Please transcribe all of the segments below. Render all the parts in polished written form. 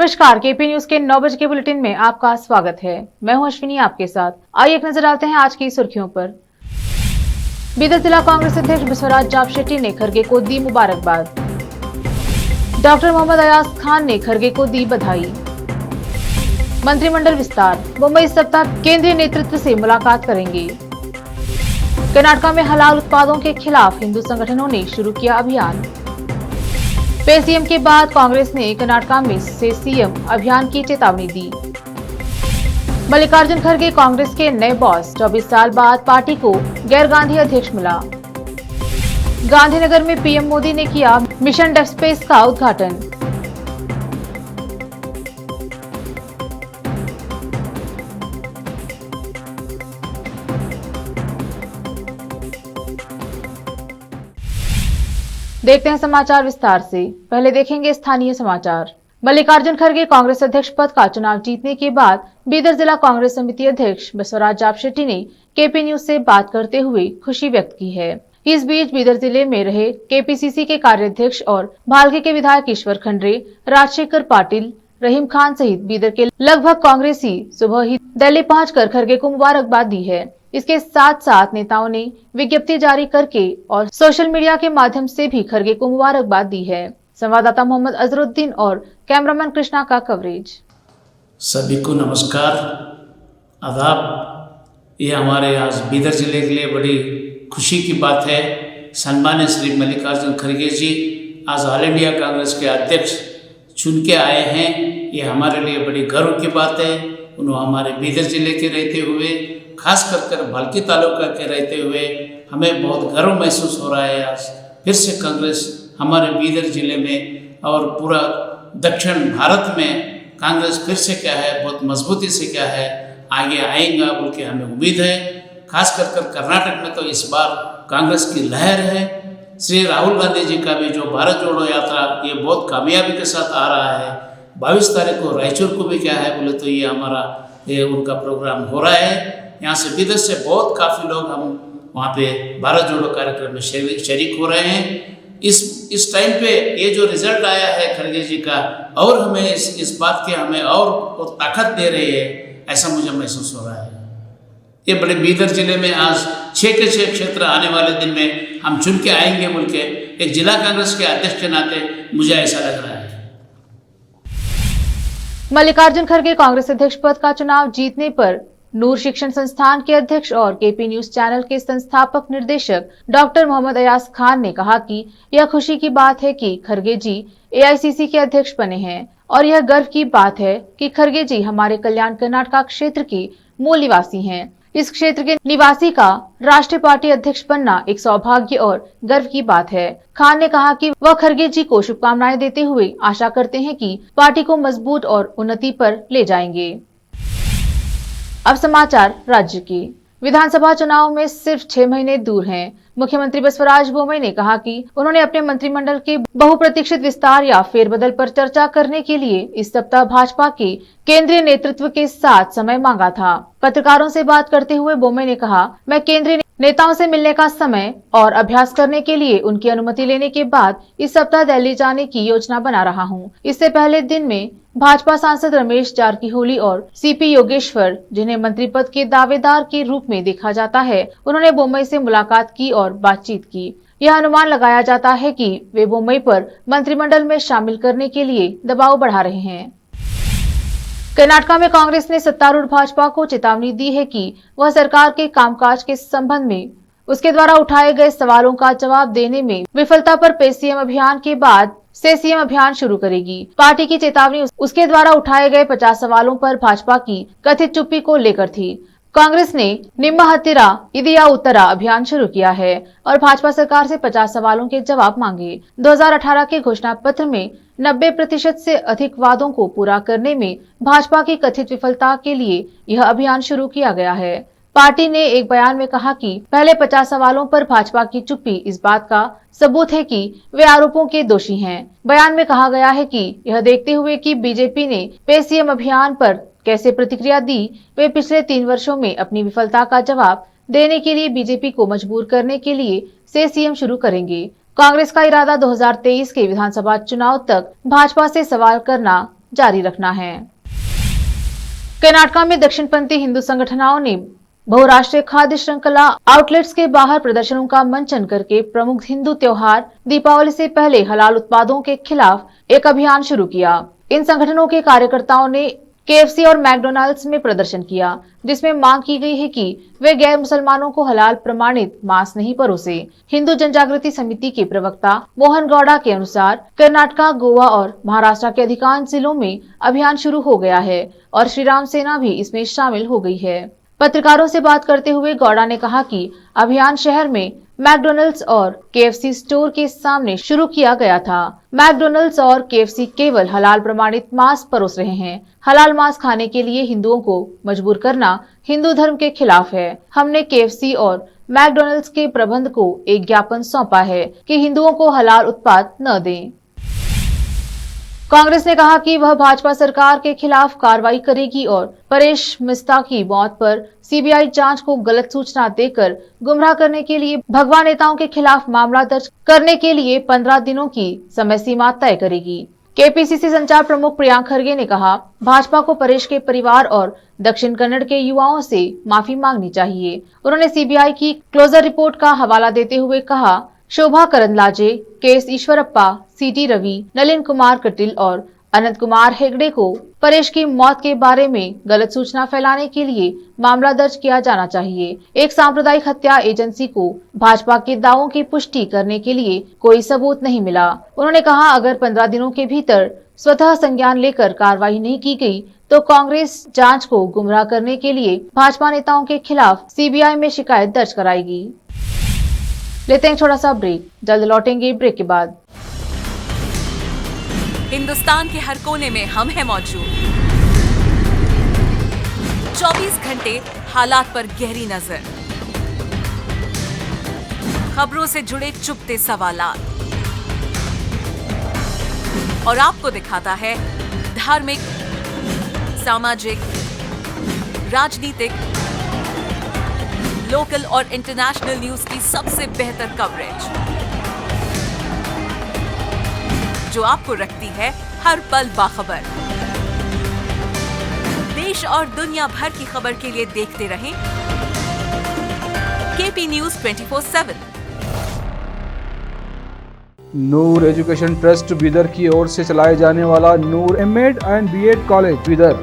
नमस्कार, KP news के 9 बजे के बुलेटिन में आपका स्वागत है। मैं हूं अश्विनी आपके साथ। आइए एक नजर डालते हैं आज की सुर्खियों पर। बीदर जिला कांग्रेस अध्यक्ष बसवराज जाप शेट्टी ने खरगे को दी मुबारकबाद। डॉक्टर मोहम्मद अयाज खान ने खरगे को दी बधाई। मंत्रिमंडल विस्तार, मुंबई इस सप्ताह केंद्रीय नेतृत्व से मुलाकात करेंगे। कर्नाटक में हलाल उत्पादों के खिलाफ हिंदू संगठनों ने शुरू किया अभियान। सीएम के बाद कांग्रेस ने कर्नाटक में से सीएम अभियान की चेतावनी दी। मल्लिकार्जुन खड़गे कांग्रेस के नए बॉस, 24 साल बाद पार्टी को गैर गांधी अध्यक्ष मिला। गांधीनगर में पीएम मोदी ने किया मिशन डेफ स्पेस का उद्घाटन। देखते हैं समाचार विस्तार से। पहले देखेंगे स्थानीय समाचार। मल्लिकार्जुन खड़गे कांग्रेस अध्यक्ष पद का चुनाव जीतने के बाद बीदर जिला कांग्रेस समिति अध्यक्ष बसवराज जाप शेट्टी ने केपी न्यूज से बात करते हुए खुशी व्यक्त की है। इस बीच बीदर जिले में रहे केपीसीसी के कार्याध्यक्ष और भालके के विधायक ईश्वर खंड्रे, राजशेखर पाटिल, रहीम खान सहित बीदर के लगभग कांग्रेसी सुबह ही दिल्ली पहुंचकर खड़गे को मुबारकबाद दी है। इसके साथ साथ नेताओं ने विज्ञप्ति जारी करके और सोशल मीडिया के माध्यम से भी खड़गे को मुबारकबाद दी है। संवाददाता मोहम्मद अजरुद्दीन और कैमरामैन कृष्णा का कवरेज। सभी को नमस्कार, आदाब। ये हमारे आज बीदर जिले के लिए बड़ी खुशी की बात है। सम्मानित श्री मल्लिकार्जुन खड़गे जी आज ऑल इंडिया कांग्रेस के अध्यक्ष चुन के आए हैं। ये हमारे लिए बड़ी गर्व की बात है। उन्होंने हमारे बीदर जिले के रहते हुए, खास कर भालकी तालुका के रहते हुए हमें बहुत गर्व महसूस हो रहा है। आज फिर से कांग्रेस हमारे बीदर जिले में और पूरा दक्षिण भारत में कांग्रेस फिर से क्या है, बहुत मजबूती से क्या है आगे आएगा बोल के हमें उम्मीद है। खास कर कर्नाटक में तो इस बार कांग्रेस की लहर है। श्री राहुल गांधी जी का भी जो भारत जोड़ो यात्रा ये बहुत कामयाबी के साथ आ रहा है। 22 तारीख को रायचूर को भी क्या है बोले तो ये हमारा उनका प्रोग्राम हो रहा है। यहाँ से विदेश से बहुत काफ़ी लोग हम वहाँ पे भारत जोड़ो कार्यक्रम में शरीक हो रहे हैं। इस टाइम पे ये जो रिजल्ट आया है खड़गे जी का, और हमें इस बात के हमें और ताकत दे रही है, ऐसा मुझे महसूस हो रहा है। ये बड़े बीदर जिले में आज 6 के 6 क्षेत्र आने वाले दिन में हम चुन के आएंगे बोल के एक जिला कांग्रेस के अध्यक्ष के नाते मुझे ऐसा लग रहा है। मल्लिकार्जुन खड़गे कांग्रेस अध्यक्ष पद का चुनाव जीतने पर नूर शिक्षण संस्थान के अध्यक्ष और केपी न्यूज चैनल के संस्थापक निर्देशक डॉक्टर मोहम्मद अयाज खान ने कहा कि यह खुशी की बात है कि खड़गे जी एआईसीसी के अध्यक्ष बने हैं और यह गर्व की बात है कि खड़गे जी हमारे कल्याण कर्नाटक क्षेत्र के मूल निवासी हैं। इस क्षेत्र के निवासी का राष्ट्रीय पार्टी अध्यक्ष बनना एक सौभाग्य और गर्व की बात है। खान ने कहा कि वह खड़गे जी को शुभकामनाएं देते हुए आशा करते हैं कि पार्टी को मजबूत और उन्नति पर ले जाएंगे। अब समाचार राज्य की। विधानसभा चुनाव में सिर्फ 6 महीने दूर हैं। मुख्यमंत्री बसवराज बोम्मई ने कहा कि उन्होंने अपने मंत्रिमंडल के बहुप्रतीक्षित विस्तार या फेरबदल पर चर्चा करने के लिए इस सप्ताह भाजपा के केंद्रीय नेतृत्व के साथ समय मांगा था। पत्रकारों से बात करते हुए बोम्मई ने कहा, मैं केंद्रीय नेताओं से मिलने का समय और अभ्यास करने के लिए उनकी अनुमति लेने के बाद इस सप्ताह दिल्ली जाने की योजना बना रहा हूं। इससे पहले दिन में भाजपा सांसद रमेश जारकीहोली और सीपी योगेश्वर, जिन्हें मंत्री पद के दावेदार के रूप में देखा जाता है, उन्होंने बोम्मई से मुलाकात की और बातचीत की। यह अनुमान लगाया जाता है कि वे बोम्मई पर मंत्रिमंडल में शामिल करने के लिए दबाव बढ़ा रहे हैं। कर्नाटक में कांग्रेस ने सत्तारूढ़ भाजपा को चेतावनी दी है कि वह सरकार के कामकाज के संबंध में उसके द्वारा उठाए गए सवालों का जवाब देने में विफलता पर सीएम अभियान के बाद से सीएम अभियान शुरू करेगी। पार्टी की चेतावनी उसके द्वारा उठाए गए 50 सवालों पर भाजपा की कथित चुप्पी को लेकर थी। कांग्रेस ने निम्मा हत्तिरा इदिया उत्तरा अभियान शुरू किया है और भाजपा सरकार से 50 सवालों के जवाब मांगे। 2018 के घोषणा पत्र में 90% से अधिक वादों को पूरा करने में भाजपा की कथित विफलता के लिए यह अभियान शुरू किया गया है। पार्टी ने एक बयान में कहा कि पहले 50 सवालों पर भाजपा की चुप्पी इस बात का सबूत है कि वे आरोपों के दोषी हैं। बयान में कहा गया है कि यह देखते हुए कि बीजेपी ने सीएम अभियान पर कैसे प्रतिक्रिया दी, वे पिछले 3 वर्षों में अपनी विफलता का जवाब देने के लिए बीजेपी को मजबूर करने के लिए सीएम शुरू करेंगे। कांग्रेस का इरादा 2023 के विधानसभा चुनाव तक भाजपा से सवाल करना जारी रखना है। कर्नाटक में दक्षिणपंथी हिंदू संगठनों ने बहुराष्ट्रीय खाद्य श्रृंखला आउटलेट्स के बाहर प्रदर्शनों का मंचन करके प्रमुख हिंदू त्योहार दीपावली से पहले हलाल उत्पादों के खिलाफ एक अभियान शुरू किया। इन संगठनों के कार्यकर्ताओं ने KFC और मैकडॉनल्ड्स में प्रदर्शन किया, जिसमें मांग की गई है कि वे गैर मुसलमानों को हलाल प्रमाणित मांस नहीं परोसे। हिंदू जनजागृति समिति के प्रवक्ता मोहन गौड़ा के अनुसार कर्नाटक, गोवा और महाराष्ट्र के अधिकांश जिलों में अभियान शुरू हो गया है और श्री राम सेना भी इसमें शामिल हो गई है। पत्रकारों से बात करते हुए गौड़ा ने कहा कि अभियान शहर में मैकडॉनल्ड्स और KFC स्टोर के सामने शुरू किया गया था। मैकडॉनल्ड्स और KFC केवल हलाल प्रमाणित मांस परोस रहे हैं। हलाल मांस खाने के लिए हिंदुओं को मजबूर करना हिंदू धर्म के खिलाफ है। हमने KFC और मैकडॉनल्ड्स के प्रबंध को एक ज्ञापन सौंपा है कि हिंदुओं को हलाल उत्पाद न दें। कांग्रेस ने कहा कि वह भाजपा सरकार के खिलाफ कार्रवाई करेगी और परेश मिस्ता की मौत पर CBI जांच को गलत सूचना देकर गुमराह करने के लिए भगवा नेताओं के खिलाफ मामला दर्ज करने के लिए 15 दिनों की समय सीमा तय करेगी। KPCC संचार प्रमुख प्रियांक खरगे ने कहा, भाजपा को परेश के परिवार और दक्षिण कन्नड़ के युवाओं से माफी मांगनी चाहिए। उन्होंने CBI की क्लोजर रिपोर्ट का हवाला देते हुए कहा, शोभा करंदलाजे, KS ईश्वरप्पा, CT रवि, नलिन कुमार कटिल और अनंत कुमार हेगड़े को परेश की मौत के बारे में गलत सूचना फैलाने के लिए मामला दर्ज किया जाना चाहिए। एक सांप्रदायिक हत्या एजेंसी को भाजपा के दावों की पुष्टि करने के लिए कोई सबूत नहीं मिला। उन्होंने कहा, अगर 15 दिनों के भीतर स्वतः संज्ञान लेकर कार्रवाई नहीं की गई तो कांग्रेस जांच को गुमराह करने के लिए भाजपा नेताओं के खिलाफ CBI में शिकायत दर्ज कराएगी। लेते हैं छोटा सा ब्रेक, जल्द लौटेंगे ब्रेक के बाद। हिंदुस्तान के हर कोने में हम हैं मौजूद। 24 घंटे हालात पर गहरी नजर, खबरों से जुड़े चुपते सवालात और आपको दिखाता है धार्मिक, सामाजिक, राजनीतिक, लोकल और इंटरनेशनल न्यूज की सबसे बेहतर कवरेज, जो आपको रखती है हर पल बाखबर। देश और दुनिया भर की खबर के लिए देखते रहें KP News 24/7। नूर एजुकेशन ट्रस्ट बीदर की ओर से चलाए जाने वाला नूर M.Ed and B.Ed college Bidar,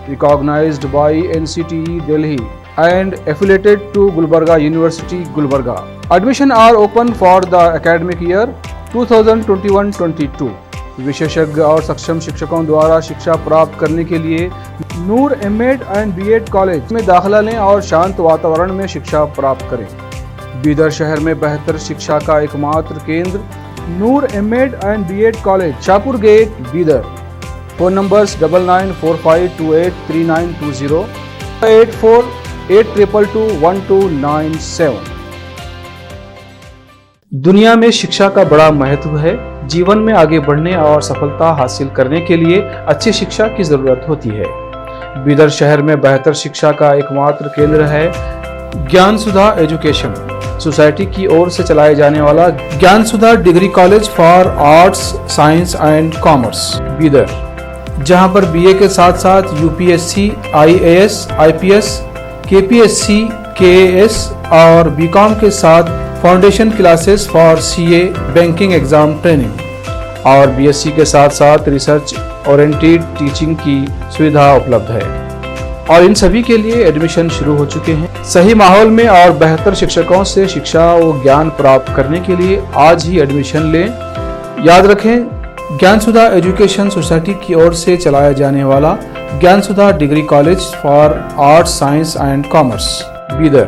recognized by NCTE Delhi and affiliated to Gulbarga University, Gulbarga. Admission are open for the academic year 2021-22। विशेषज्ञ और सक्षम शिक्षकों द्वारा शिक्षा प्राप्त करने के लिए नूर M.Ed and B.Ed कॉलेज में दाखिला लें और शांत वातावरण में शिक्षा प्राप्त करें। बीदर शहर में बेहतर शिक्षा का एकमात्र केंद्र Noor M.Ed and B.Ed college, Shahpur gate, Bidar. Phone numbers 9945283920, 8482221297। दुनिया में शिक्षा का बड़ा महत्व है। जीवन में आगे बढ़ने और सफलता हासिल करने के लिए अच्छी शिक्षा की जरूरत होती है। बीदर शहर में बेहतर शिक्षा का एकमात्र केंद्र है ज्ञान सुधा एजुकेशन सोसाइटी की ओर से चलाए जाने वाला Gyan Sudha degree college for arts, science and commerce Bidar, जहां पर BA के साथ साथ UPSC, IAS, IPS, KPSC, KAS और BCom के साथ foundation classes for CA banking exam training और BSc के साथ साथ रिसर्च ओरिएंटेड टीचिंग की सुविधा उपलब्ध है और इन सभी के लिए एडमिशन शुरू हो चुके हैं। सही माहौल में और बेहतर शिक्षकों से शिक्षा व ज्ञान प्राप्त करने के लिए आज ही एडमिशन लें। याद रखें, ज्ञान सुधा एजुकेशन सोसाइटी की ओर से चलाया जाने वाला Gyan Sudha degree college for arts, science and commerce Bidar,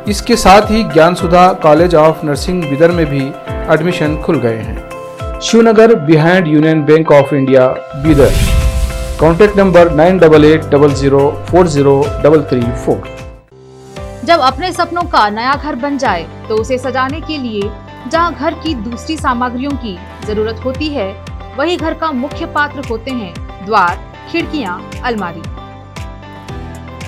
इसके साथ ही Gyan Sudha college of nursing Bidar में भी एडमिशन खुल गए हैं। Shivnagar behind union bank of India Bidar. Contact number 9880403334। जब अपने सपनों का नया घर बन जाए तो उसे सजाने के लिए जहां घर की दूसरी सामग्रियों की जरूरत होती है, वही घर का मुख्य पात्र होते हैं द्वार, खिड़कियां, अलमारी।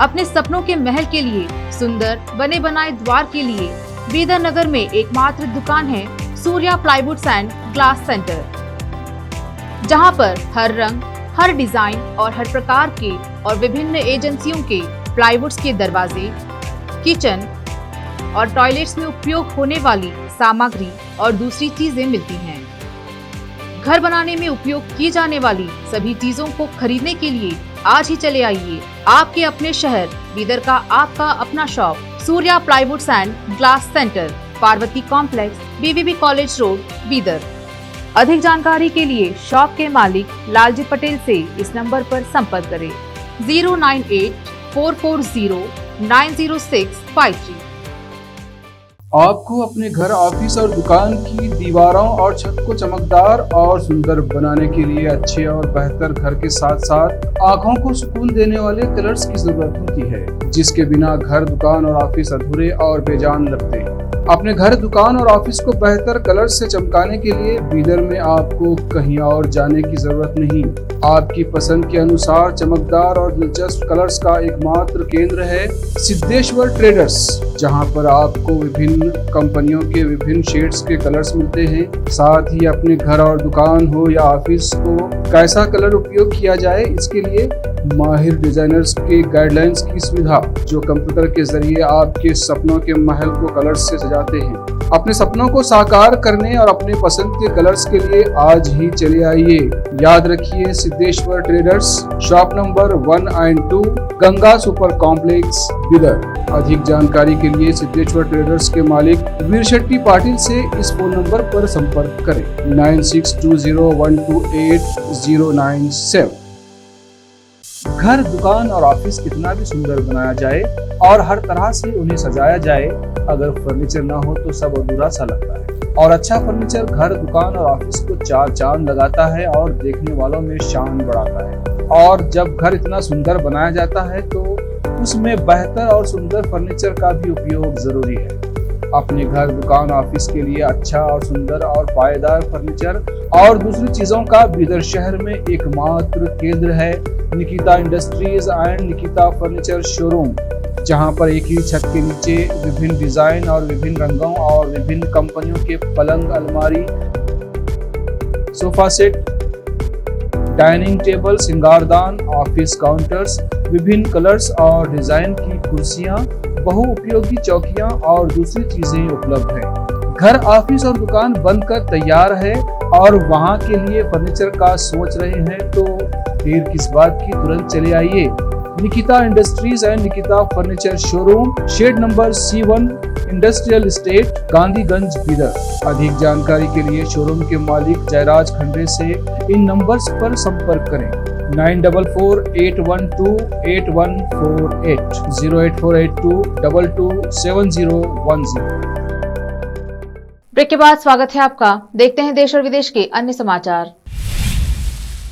अपने सपनों के महल के लिए सुंदर बने बनाए द्वार के लिए बीदर नगर में एकमात्र दुकान है Surya plywoods and glass centre, जहां पर हर रंग, हर डिजाइन और हर प्रकार के और विभिन्न एजेंसियों के प्लाईवुड्स के दरवाजे, किचन और टॉयलेट्स में उपयोग होने वाली सामग्री और दूसरी चीजें मिलती हैं। घर बनाने में उपयोग की जाने वाली सभी चीजों को खरीदने के लिए आज ही चले आइए आपके अपने शहर बीदर का आपका अपना shop Surya plywoods and glass centre, Parvati complex, BVB college road, Bidar. अधिक जानकारी के लिए शॉप के मालिक लालजी पटेल से इस नंबर पर संपर्क करें 09844090653। आपको अपने घर, ऑफिस और दुकान की दीवारों और छत को चमकदार और सुंदर बनाने के लिए अच्छे और बेहतर घर के साथ साथ आंखों को सुकून देने वाले कलर्स की जरूरत होती है, जिसके बिना घर, दुकान और ऑफिस अधूरे और बेजान लगते हैं। अपने घर, दुकान और ऑफिस को बेहतर कलर से चमकाने के लिए बीदर में आपको कहीं और जाने की जरूरत नहीं। आपकी पसंद के अनुसार चमकदार और दिलचस्प कलर्स का एकमात्र केंद्र है सिद्धेश्वर ट्रेडर्स, जहां पर आपको विभिन्न कंपनियों के विभिन्न शेड्स के कलर्स मिलते हैं। साथ ही अपने घर और दुकान हो या ऑफिस को कैसा कलर उपयोग किया जाए, इसके लिए माहिर डिजाइनर्स के गाइडलाइंस की सुविधा, जो कंप्यूटर के जरिए आपके सपनों के महल को कलर्स से सजाते हैं। अपने सपनों को साकार करने और अपने पसंद के कलर्स के लिए आज ही चले आइए। याद रखिए, Siddheshwar traders, shop number 1 and 2, Ganga super complex, Bidar. अधिक जानकारी के लिए सिद्धेश्वर ट्रेडर्स के मालिक वीर शेट्टी पाटिल से इस फोन नंबर पर संपर्क करें 9620128097। घर, दुकान और ऑफिस कितना भी सुंदर बनाया जाए और हर तरह से उन्हें सजाया जाए, अगर फर्नीचर ना हो तो सब अधूरा सा लगता है। और अच्छा फर्नीचर घर, दुकान और ऑफिस को चार चांद लगाता है और देखने वालों में शान बढ़ाता है। और जब घर इतना सुंदर बनाया जाता है तो उसमें बेहतर और सुंदर फर्नीचर का भी उपयोग जरूरी है। अपने घर, दुकान, ऑफिस के लिए अच्छा और सुंदर और पायदार फर्नीचर और दूसरी चीजों का बीदर शहर में एकमात्र केंद्र है Nikita industries and Nikita furniture showroom, जहां पर एक ही छत के नीचे विभिन्न डिजाइन और विभिन्न रंगों और विभिन्न कंपनियों के पलंग, अलमारी, सोफा सेट, डाइनिंग टेबल, सिंगारदान, ऑफिस काउंटर्स, विभिन्न कलर्स और डिजाइन की कुर्सियां, बहुउपयोगी चौकियां और दूसरी चीजें उपलब्ध हैं। घर, ऑफिस और दुकान बनकर तैयार है और वहां के लिए फर्नीचर का सोच रहे हैं तो देर किस बात की, तुरंत चले आइए। Nikita industries and Nikita furniture showroom, shed number C1, industrial estate, Gandhiganj, Bidar. अधिक जानकारी के लिए शोरूम के मालिक जयराज खंडे से इन नंबर्स पर संपर्क करें 9448128148 08482227010। ब्रेक के बाद स्वागत है आपका। देखते हैं देश और विदेश के अन्य समाचार।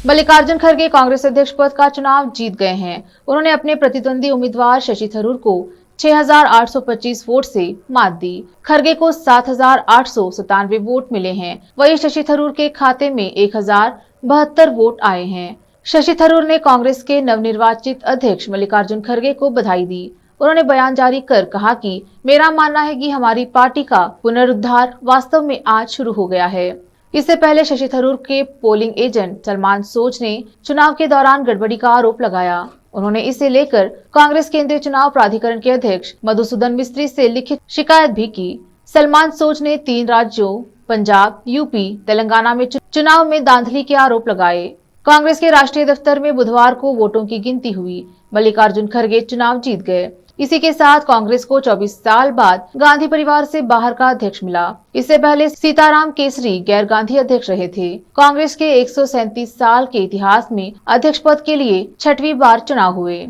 मल्लिकार्जुन खड़गे कांग्रेस अध्यक्ष पद का चुनाव जीत गए हैं। उन्होंने अपने प्रतिद्वंदी उम्मीदवार शशि थरूर को 6,825 वोट से मात दी। खड़गे को 7,897 वोट मिले हैं। वहीं शशि थरूर के खाते में 1,072 वोट आए हैं। शशि थरूर ने कांग्रेस के नवनिर्वाचित अध्यक्ष मल्लिकार्जुन खड़गे को बधाई दी। उन्होंने बयान जारी कर कहा कि मेरा मानना है कि हमारी पार्टी का पुनरुद्धार वास्तव में आज शुरू हो गया है। इससे पहले शशि थरूर के पोलिंग एजेंट सलमान सोच ने चुनाव के दौरान गड़बड़ी का आरोप लगाया। उन्होंने इसे लेकर कांग्रेस केंद्रीय चुनाव प्राधिकरण के अध्यक्ष मधुसूदन मिस्त्री से लिखित शिकायत भी की। सलमान सोच ने 3 राज्यों पंजाब, यूपी, तेलंगाना में चुनाव में धांधली के आरोप लगाए। कांग्रेस के राष्ट्रीय दफ्तर में बुधवार को वोटों की गिनती हुई। मल्लिकार्जुन खड़गे चुनाव जीत गए। इसी के साथ कांग्रेस को 24 साल बाद गांधी परिवार से बाहर का अध्यक्ष मिला। इससे पहले सीताराम केसरी गैर गांधी अध्यक्ष रहे थे। कांग्रेस के 137 साल के इतिहास में अध्यक्ष पद के लिए 6वीं बार चुनाव हुए।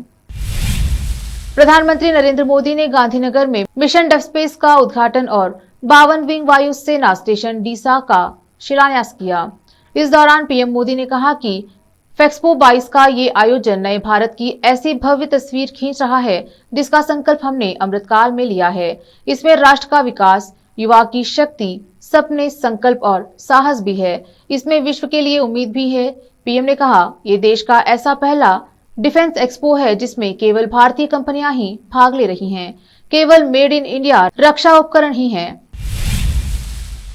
प्रधानमंत्री नरेंद्र मोदी ने गांधीनगर में मिशन डेफ स्पेस का उद्घाटन और 52 विंग वायु सेना स्टेशन डीसा का शिलान्यास किया। इस दौरान पीएम मोदी ने कहा कि फेक्सपो 22 का ये आयोजन नए भारत की ऐसी भव्य तस्वीर खींच रहा है जिसका संकल्प हमने अमृतकाल में लिया है। इसमें राष्ट्र का विकास, युवा की शक्ति, सपने, संकल्प और साहस भी है। इसमें विश्व के लिए उम्मीद भी है। पीएम ने कहा, ये देश का ऐसा पहला डिफेंस एक्सपो है जिसमें केवल भारतीय कंपनियां ही भाग ले रही हैं। केवल मेड इन इंडिया रक्षा उपकरण ही हैं।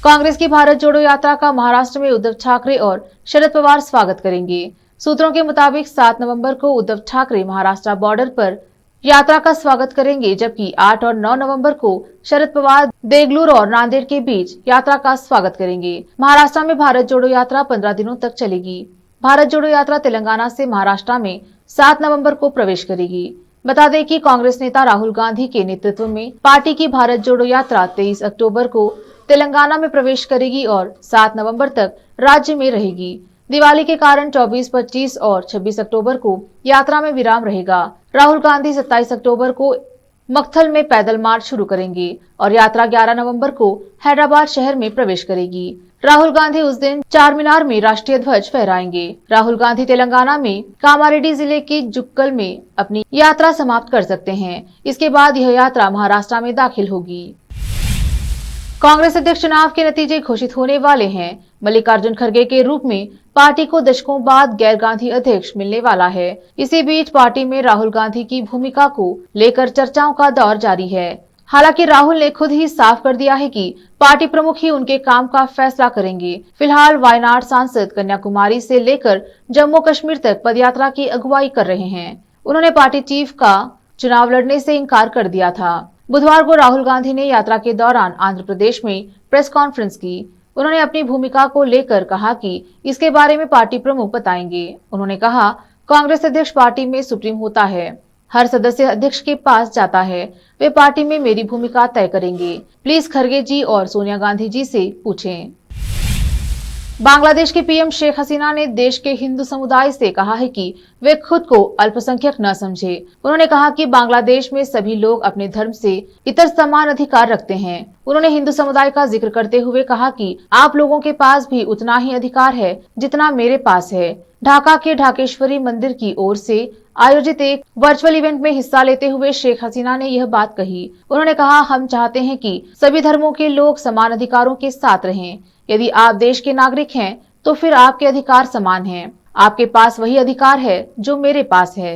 कांग्रेस की भारत जोड़ो यात्रा का महाराष्ट्र में उद्धव ठाकरे और शरद पवार स्वागत करेंगे। सूत्रों के मुताबिक 7 नवंबर को उद्धव ठाकरे महाराष्ट्र बॉर्डर पर यात्रा का स्वागत करेंगे, जबकि 8 और 9 नवंबर को शरद पवार देगलूर और नांदेड़ के बीच यात्रा का स्वागत करेंगे। महाराष्ट्र में भारत जोड़ो यात्रा 15 दिनों तक चलेगी। भारत जोड़ो यात्रा तेलंगाना से महाराष्ट्र में 7 नवंबर को प्रवेश करेगी। बता दें कि कांग्रेस नेता राहुल गांधी के नेतृत्व में पार्टी की भारत जोड़ो यात्रा 23 अक्टूबर को तेलंगाना में प्रवेश करेगी और 7 नवंबर तक राज्य में रहेगी। दिवाली के कारण 24, 25 और 26 अक्टूबर को यात्रा में विराम रहेगा। राहुल गांधी 27 अक्टूबर को मक्थल में पैदल मार्च शुरू करेंगे और यात्रा 11 नवंबर को हैदराबाद शहर में प्रवेश करेगी। राहुल गांधी उस दिन चार मीनार में राष्ट्रीय ध्वज फहराएंगे। राहुल गांधी तेलंगाना में कामारेड्डी जिले के जुक्कल में अपनी यात्रा समाप्त कर सकते हैं। इसके बाद यह यात्रा महाराष्ट्र में दाखिल होगी। कांग्रेस अध्यक्ष चुनाव के नतीजे घोषित होने वाले हैं। मल्लिकार्जुन खड़गे के रूप में पार्टी को दशकों बाद गैर गांधी अध्यक्ष मिलने वाला है। इसी बीच पार्टी में राहुल गांधी की भूमिका को लेकर चर्चाओं का दौर जारी है। हालांकि राहुल ने खुद ही साफ कर दिया है कि पार्टी प्रमुख ही उनके काम का फैसला करेंगे। फिलहाल वायनाड सांसद कन्याकुमारी से लेकर जम्मू कश्मीर तक पदयात्रा की अगुवाई कर रहे हैं। उन्होंने पार्टी चीफ का चुनाव लड़ने से इनकार कर दिया था। बुधवार को राहुल गांधी ने यात्रा के दौरान आंध्र प्रदेश में प्रेस कॉन्फ्रेंस की। उन्होंने अपनी भूमिका को लेकर कहा कि इसके बारे में पार्टी प्रमुख बताएंगे। उन्होंने कहा, कांग्रेस अध्यक्ष पार्टी में सुप्रीम होता है, हर सदस्य अध्यक्ष के पास जाता है, वे पार्टी में मेरी भूमिका तय करेंगे। प्लीज खड़गे जी और सोनिया गांधी जी से पूछें। बांग्लादेश की पीएम शेख हसीना ने देश के हिंदू समुदाय से कहा है कि वे खुद को अल्पसंख्यक न समझे। उन्होंने कहा कि बांग्लादेश में सभी लोग अपने धर्म से इतर समान अधिकार रखते हैं। उन्होंने हिंदू समुदाय का जिक्र करते हुए कहा कि आप लोगों के पास भी उतना ही अधिकार है जितना मेरे पास है। ढाका के ढाकेश्वरी मंदिर की ओर से आयोजित एक वर्चुअल इवेंट में हिस्सा लेते हुए शेख हसीना ने यह बात कही। उन्होंने कहा, हम चाहते हैं कि सभी धर्मों के लोग समान अधिकारों के साथ रहें। यदि आप देश के नागरिक हैं तो फिर आपके अधिकार समान हैं। आपके पास वही अधिकार है जो मेरे पास है।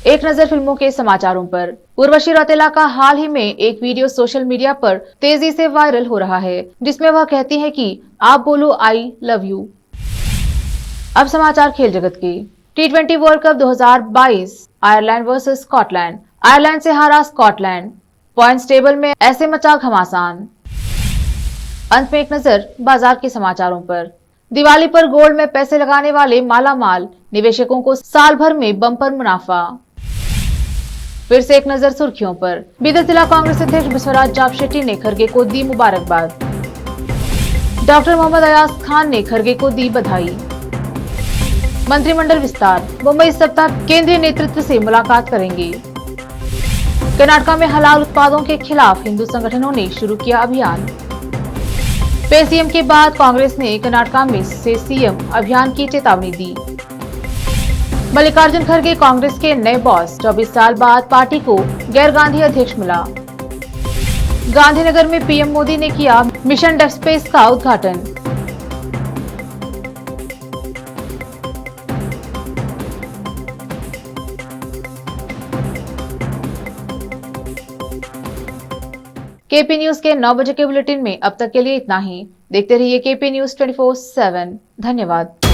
एक नजर फिल्मों के समाचारों पर। उर्वशी रौतेला का हाल ही में एक वीडियो सोशल मीडिया पर तेजी से वायरल हो रहा है, जिसमें वह कहती है कि आप बोलो आई लव यू। अब समाचार खेल जगत के। T20 world cup 2022 Ireland versus Scotland. Ireland से हारा स्कॉटलैंड। पॉइंट्स टेबल में ऐसे मचा घमासान। अंत में एक नजर बाजार के समाचारों पर। दिवाली पर गोल्ड में पैसे लगाने वाले मालामाल, निवेशकों को साल भर में बम्पर मुनाफा। फिर से एक नजर सुर्खियों पर। बीदर जिला कांग्रेस अध्यक्ष बसवराज जाप शेट्टी ने खड़गे को दी मुबारकबाद। डॉक्टर मोहम्मद अयाज खान ने खड़गे को दी बधाई। मंत्रिमंडल विस्तार। मुंबई इस सप्ताह केंद्रीय नेतृत्व से मुलाकात करेंगे। कर्नाटक में हलाल उत्पादों के खिलाफ हिंदू संगठनों ने शुरू किया अभियान। पे सीएम के बाद कांग्रेस ने कर्नाटक में से सीएम अभियान की चेतावनी दी। मल्लिकार्जुन खड़गे कांग्रेस के नए बॉस। 24 साल बाद पार्टी को गैर गांधी अध्यक्ष मिला। गांधीनगर में पीएम मोदी ने किया मिशन डेफ स्पेस का उद्घाटन। केपी न्यूज के 9 बजे के बुलेटिन में अब तक के लिए इतना ही। देखते रहिए केपी न्यूज 24/7। धन्यवाद।